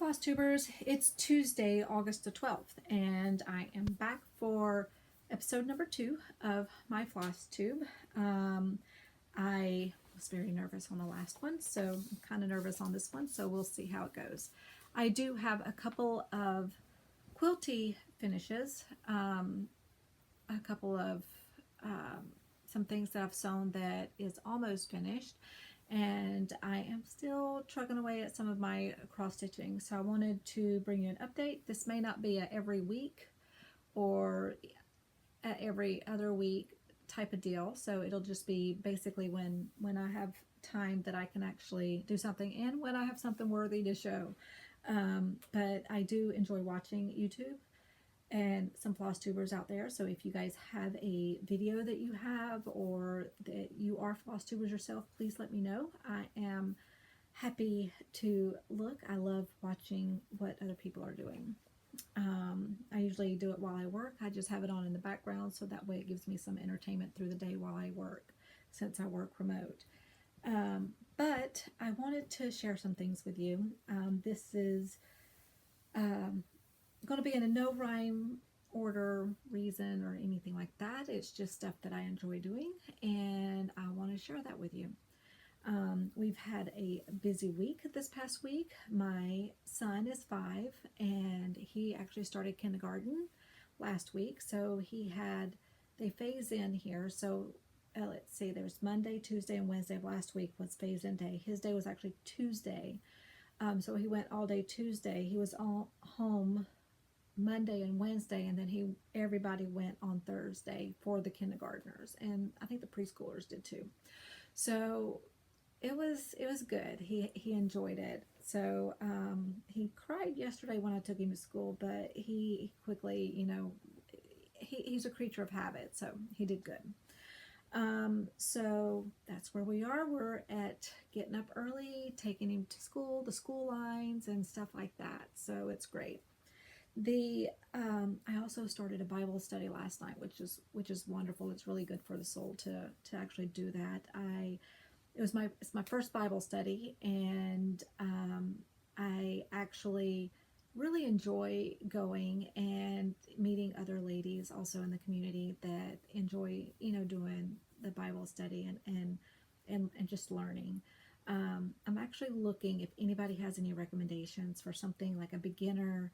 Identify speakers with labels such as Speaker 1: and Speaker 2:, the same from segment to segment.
Speaker 1: FlossTubers. It's Tuesday, August the 12th, and I am back for episode number 2 of my floss tube. I was very nervous on the last one, so I'm kind of nervous on this one, so we'll see how it goes. I do have a couple of quilty finishes, a couple of some things that I've sewn that is almost finished, and I am still trucking away at some of my cross stitching, so I wanted to bring you an update. This may not be a every week or a every other week type of deal, so it'll just be basically when I have time that I can actually do something and when I have something worthy to show. But I do enjoy watching YouTube and some floss tubers out there, so if you guys have a video that you have or that you are floss tubers yourself, please let me know. I am happy to look. I love watching what other people are doing. I usually do it while I work. I just have it on in the background so that way it gives me some entertainment through the day while I work, since I work remote. But I wanted to share some things with you. This is going to be in a no rhyme order, reason, or anything like that. It's just stuff that I enjoy doing, and I want to share that with you. We've had a busy week this past week. My son is 5, and he actually started kindergarten last week, so they phase in here. So let's see, there's Monday, Tuesday, and Wednesday of last week was phase in day. His day was actually Tuesday, so he went all day Tuesday. He was all home Monday and Wednesday, and then everybody went on Thursday for the kindergartners, and I think the preschoolers did too. So it was good. He enjoyed it. So he cried yesterday when I took him to school, but he quickly, he's a creature of habit, so he did good. So that's where we are. We're at getting up early, taking him to school, the school lines and stuff like that. So it's great. I also started a Bible study last night, which is wonderful. It's really good for the soul to actually do that. It's my first Bible study, and I actually really enjoy going and meeting other ladies also in the community that enjoy doing the Bible study and just learning. I'm actually looking if anybody has any recommendations for something like a beginner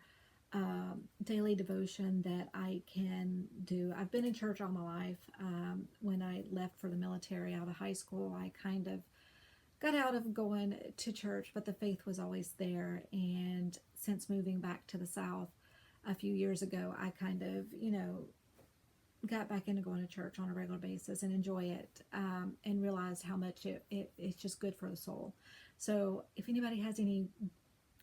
Speaker 1: daily devotion that I can do. I've been in church all my life. When I left for the military out of high school, I kind of got out of going to church, but the faith was always there. And since moving back to the South a few years ago, I kind of, got back into going to church on a regular basis and enjoy it, and realized how much it's just good for the soul. So if anybody has any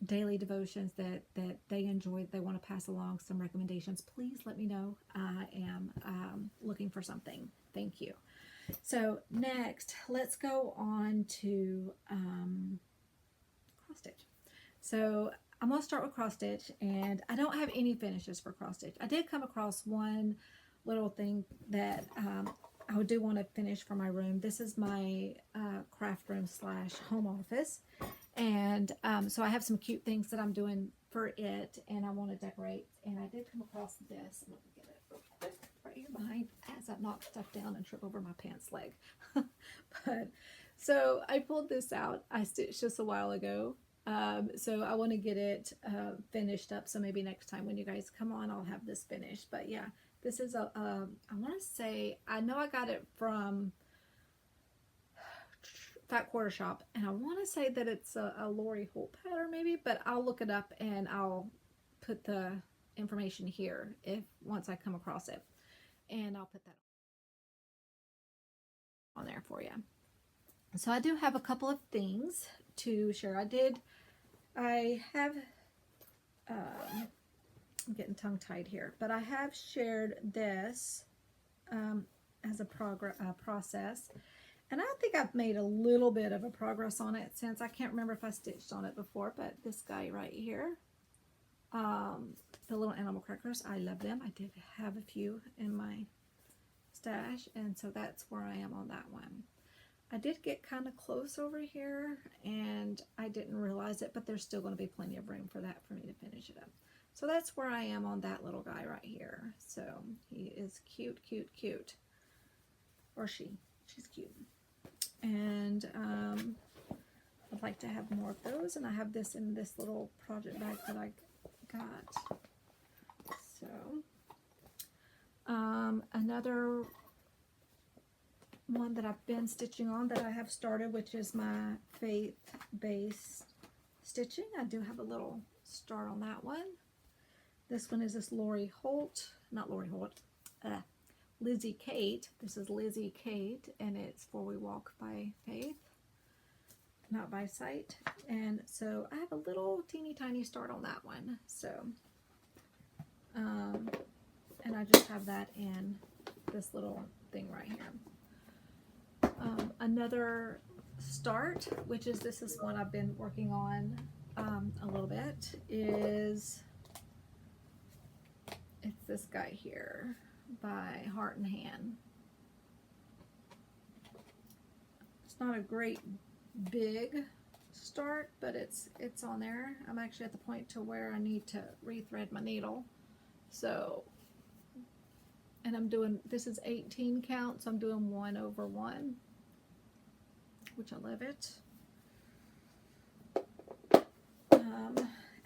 Speaker 1: daily devotions that they enjoy, they want to pass along some recommendations, please let me know. I am looking for something. Thank you. So next, let's go on to cross stitch. So I'm going to start with cross stitch, and I don't have any finishes for cross stitch. I did come across one little thing that I do want to finish for my room. This is my craft room / home office. And so I have some cute things that I'm doing for it, and I want to decorate. And I did come across this. Let me get it real quick right here behind, as I knock stuff down and trip over my pants leg. But so I pulled this out. I stitched this a while ago. So I want to get it finished up. So maybe next time when you guys come on, I'll have this finished. But yeah, this is I want to say, I know I got it from Fat Quarter Shop, and I want to say that it's a Lori Holt pattern maybe, but I'll look it up and I'll put the information here once I come across it, and I'll put that on there for you. So I do have a couple of things to share. I have I'm getting tongue-tied here, but I have shared this as a process. And I think I've made a little bit of a progress on it since I can't remember if I stitched on it before, but this guy right here, the little animal crackers, I love them. I did have a few in my stash, and so that's where I am on that one. I did get kind of close over here, and I didn't realize it, but there's still going to be plenty of room for that for me to finish it up. So that's where I am on that little guy right here. So he is cute, cute, cute. Or she's cute. And I'd like to have more of those, and I have this in this little project bag that I got. So another one that I've been stitching on that I have started, which is my faith-based stitching. I do have a little start on that one. This one is this Lizzie Kate. This is Lizzie Kate, and it's For We Walk by Faith, not by sight. And so I have a little teeny tiny start on that one. So, and I just have that in this little thing right here. Another start, which is this is one I've been working on a little bit, is it's this guy here by Heart and Hand. It's not a great big start, but it's on there. I'm actually at the point to where I need to rethread my needle. So, and I'm doing, this is 18 count, so I'm doing 1 over 1, which I love it.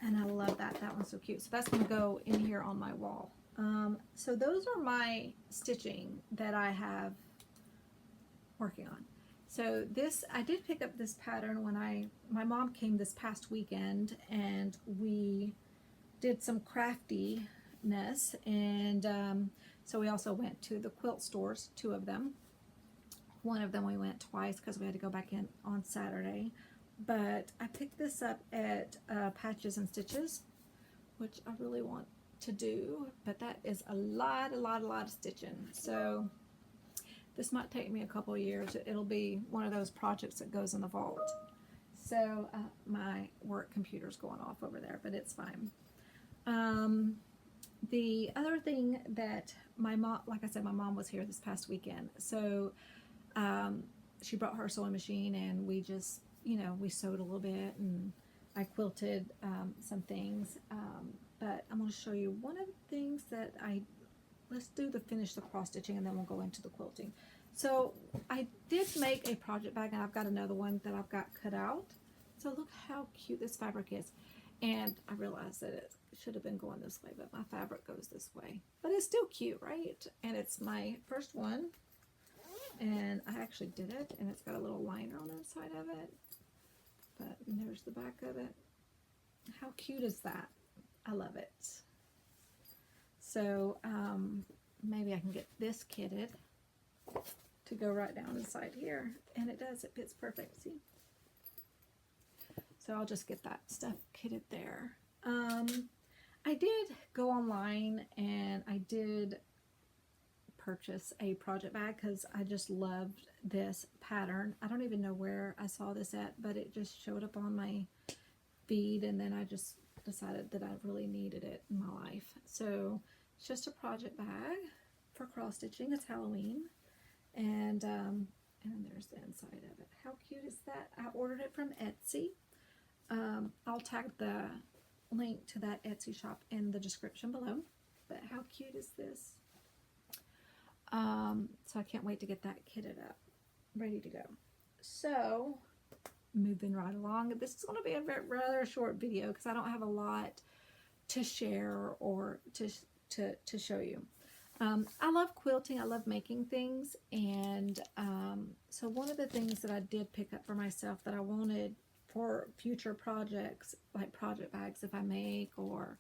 Speaker 1: And I love that. That one's so cute. So that's going to go in here on my wall. So those are my stitching that I have working on. So this, I did pick up this pattern when my mom came this past weekend, and we did some craftiness, and so we also went to the quilt stores, 2 of them. One of them we went twice because we had to go back in on Saturday. But I picked this up at Patches and Stitches, which I really want to do, but that is a lot of stitching. So this might take me a couple of years. It'll be one of those projects that goes in the vault. So my work computer's going off over there, but it's fine. The other thing that my mom, like I said, my mom was here this past weekend, so she brought her sewing machine, and we just, you know, we sewed a little bit, and I quilted some things, but I'm going to show you one of the things that let's finish the cross stitching, and then we'll go into the quilting. So I did make a project bag, and I've got another one that I've got cut out. So look how cute this fabric is. And I realized that it should have been going this way, but my fabric goes this way. But it's still cute, right? And it's my first one. And I actually did it, and it's got a little liner on the inside of it. But there's the back of it. How cute is that? I love it. So maybe I can get this kitted to go right down inside here. And it does. It fits perfect. See? So I'll just get that stuff kitted there. I did go online, and I did purchase a project bag because I just loved this pattern. I don't even know where I saw this at, but it just showed up on my feed, and then I just decided that I really needed it in my life. So it's just a project bag for cross stitching. It's Halloween, and there's the inside of it. How cute is that? I ordered it from Etsy. I'll tag the link to that Etsy shop in the description below. But how cute is this? So I can't wait to get that kitted up, ready to go. So moving right along, this is going to be a rather short video because I don't have a lot to share or to show you. I love quilting. I love making things, and so one of the things that I did pick up for myself that I wanted for future projects, like project bags if I make, or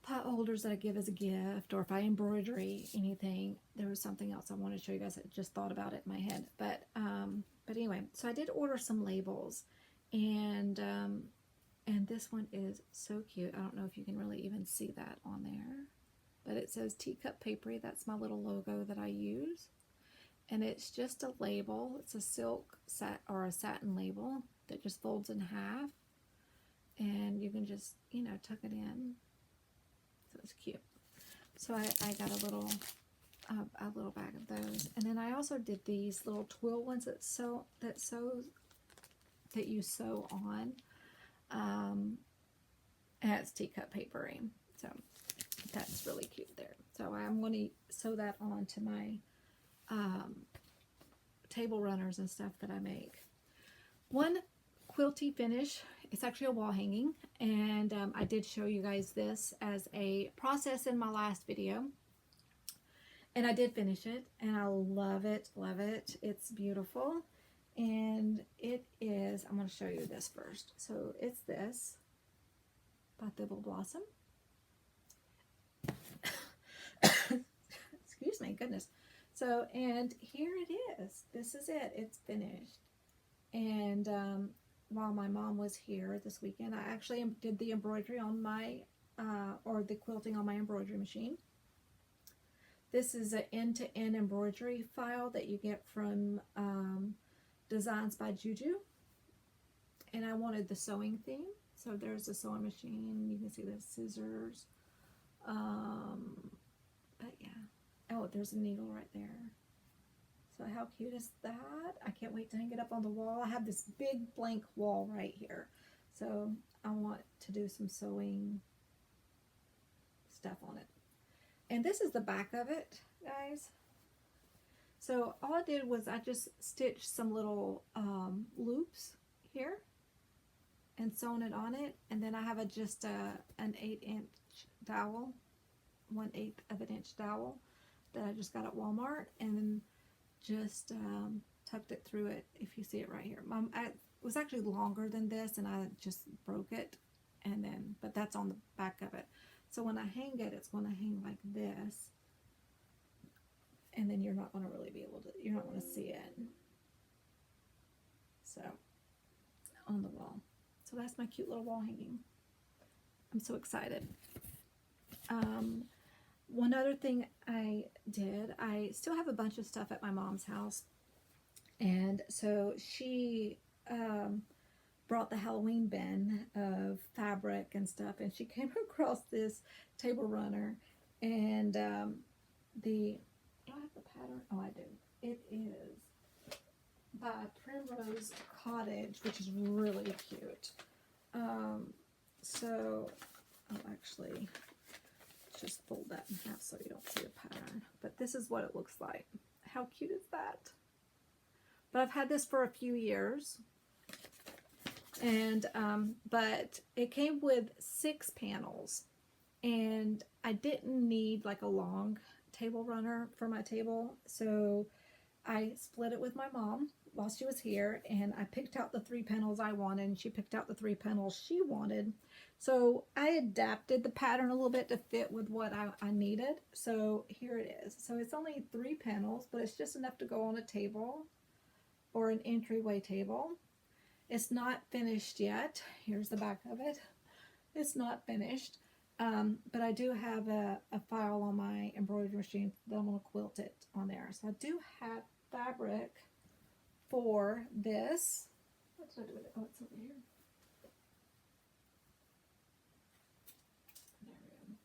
Speaker 1: pot holders that I give as a gift, or if I embroidery anything, there was something else I wanted to show you guys. I just thought about it in my head, but anyway, so I did order some labels, and this one is so cute. I don't know if you can really even see that on there, but it says Teacup Papery. That's my little logo that I use, and it's just a label. It's a silk or a satin label that just folds in half, and you can just, you know, tuck it in. So it's cute. So I got a little a little bag of those. And then I also did these little twill ones that you sew on. And it's teacup papering. So that's really cute there. So I'm going to sew that on to my table runners and stuff that I make. One quilty finish, it's actually a wall hanging, and I did show you guys this as a process in my last video, and I did finish it, and I love it, it's beautiful. And it is, I'm going to show you this first. So it's this by Thibble Blossom. Excuse me, goodness. So, and here it is. This is it. It's finished. And while my mom was here this weekend, I actually did the embroidery on my, or the quilting on my embroidery machine. This is an end-to-end embroidery file that you get from Designs by Juju. And I wanted the sewing theme. So there's a sewing machine. You can see the scissors. But yeah. Oh, there's a needle right there. So how cute is that? I can't wait to hang it up on the wall. I have this big blank wall right here. So I want to do some sewing stuff on it. And this is the back of it, guys. So all I did was I just stitched some little loops here and sewn it on it. And then I have just an 8-inch dowel, 1/8 of an inch dowel that I just got at Walmart, and then just tucked it through it. If you see it right here, it was actually longer than this, and I just broke it, and then but that's on the back of it. So when I hang it, it's going to hang like this, and then you're not going to really be able to. You're not going to see it. So on the wall. So that's my cute little wall hanging. I'm so excited. One other thing I did, I still have a bunch of stuff at my mom's house, and so she brought the Halloween bin of fabric and stuff, and she came across this table runner, and do I have the pattern? Oh, I do. It is by Primrose Cottage, which is really cute. So I'll actually just fold that in half so you don't see the pattern. But this is what it looks like. How cute is that? But I've had this for a few years. And but it came with 6 panels. And I didn't need like a long table runner for my table. So I split it with my mom while she was here, and I picked out the 3 panels I wanted, and she picked out the 3 panels she wanted. So I adapted the pattern a little bit to fit with what I needed. So here it is. So it's only 3 panels, but it's just enough to go on a table or an entryway table. It's not finished yet. Here's the back of it. It's not finished, but I do have a file on my embroidery machine that I'm going to quilt it on there. So I do have fabric for this. What did I do with it? Oh, it's over here. There we go.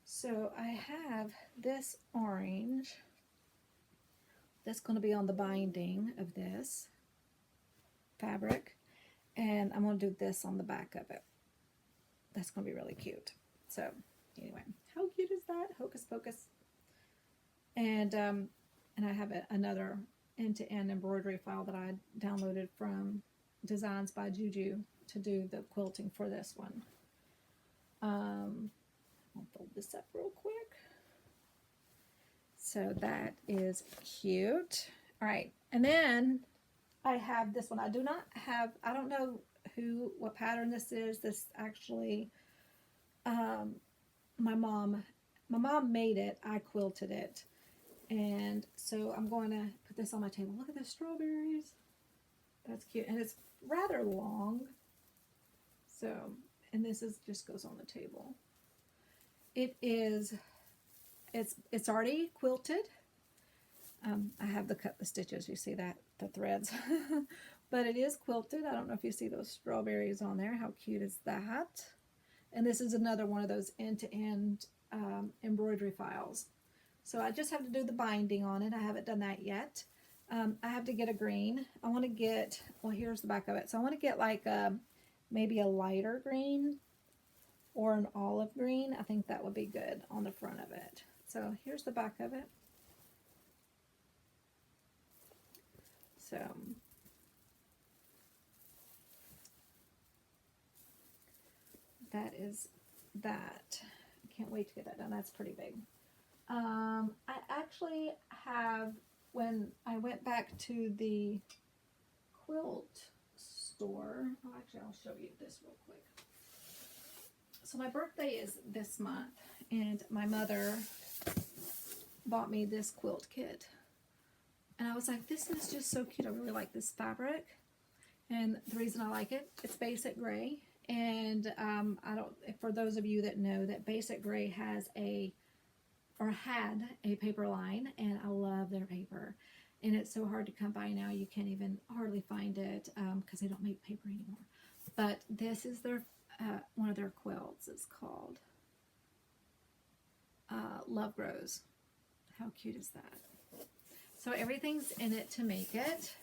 Speaker 1: So I have this orange. That's going to be on the binding of this fabric, and I'm going to do this on the back of it. That's going to be really cute. So anyway, how cute is that? Hocus pocus. And I have another end-to-end embroidery file that I downloaded from Designs by Juju to do the quilting for this one. I'll fold this up real quick. So that is cute. All right, and then I have this one. I don't know what pattern this is. This actually, my mom made it. I quilted it. And so I'm going to put this on my table. Look at the strawberries. That's cute. And it's rather long. So, and this just goes on the table. It's already quilted. I have cut the stitches. You see that, the threads. But it is quilted. I don't know if you see those strawberries on there. How cute is that? And this is another one of those end-to-end embroidery files. So I just have to do the binding on it. I haven't done that yet. I have to get a green. I want to get, well, here's the back of it. So I want to get like maybe a lighter green or an olive green. I think that would be good on the front of it. So here's the back of it. So that is that. I can't wait to get that done. That's pretty big. I actually have, when I went back to the quilt store, oh, actually I'll show you this real quick. So my birthday is this month, and my mother bought me this quilt kit. And I was like, this is just so cute. I really like this fabric. And the reason I like it, it's basic gray. And I don't, for those of you that know, that basic gray has had a paper line, and I love their paper. And it's so hard to come by now, you can't even hardly find it because they don't make paper anymore. But this is their one of their quilts. It's called Love Grows. How cute is that? So everything's in it to make it.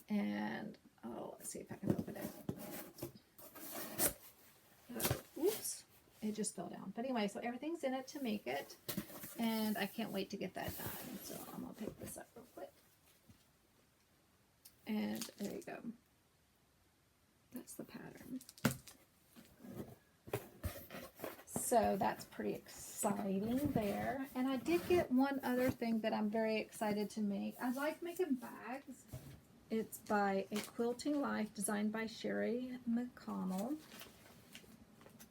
Speaker 1: And oh, let's see if I can open it. Oops, it just fell down. But anyway, so everything's in it to make it. And I can't wait to get that done. So I'm going to pick this up real quick. And there you go. That's the pattern. So that's pretty exciting there. And I did get one other thing that I'm very excited to make. I like making bags. It's by A Quilting Life, designed by Sherry McConnell.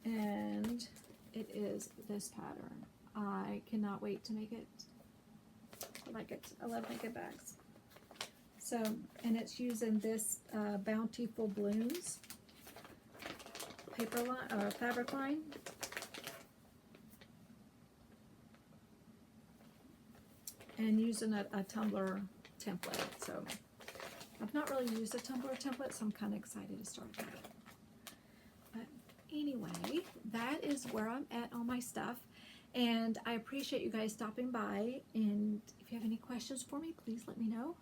Speaker 1: And it is this pattern. I cannot wait to make it. I like it. I love making bags. So, and it's using this Bountiful Blooms paper line or fabric line. And using a tumbler template. So I've not really used a tumbler template, so I'm kind of excited to start that. But anyway, that is where I'm at on my stuff. And I appreciate you guys stopping by. And if you have any questions for me, please let me know.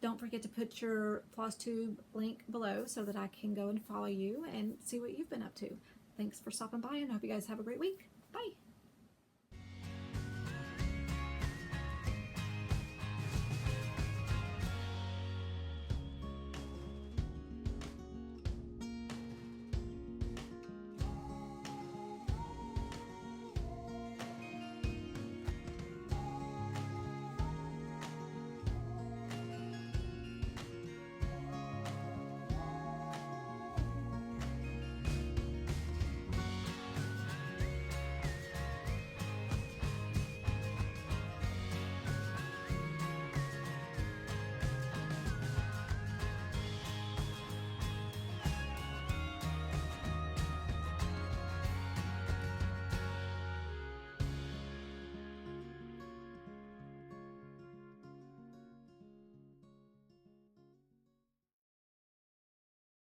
Speaker 1: Don't forget to put your FlossTube link below so that I can go and follow you and see what you've been up to. Thanks for stopping by, and I hope you guys have a great week. Bye.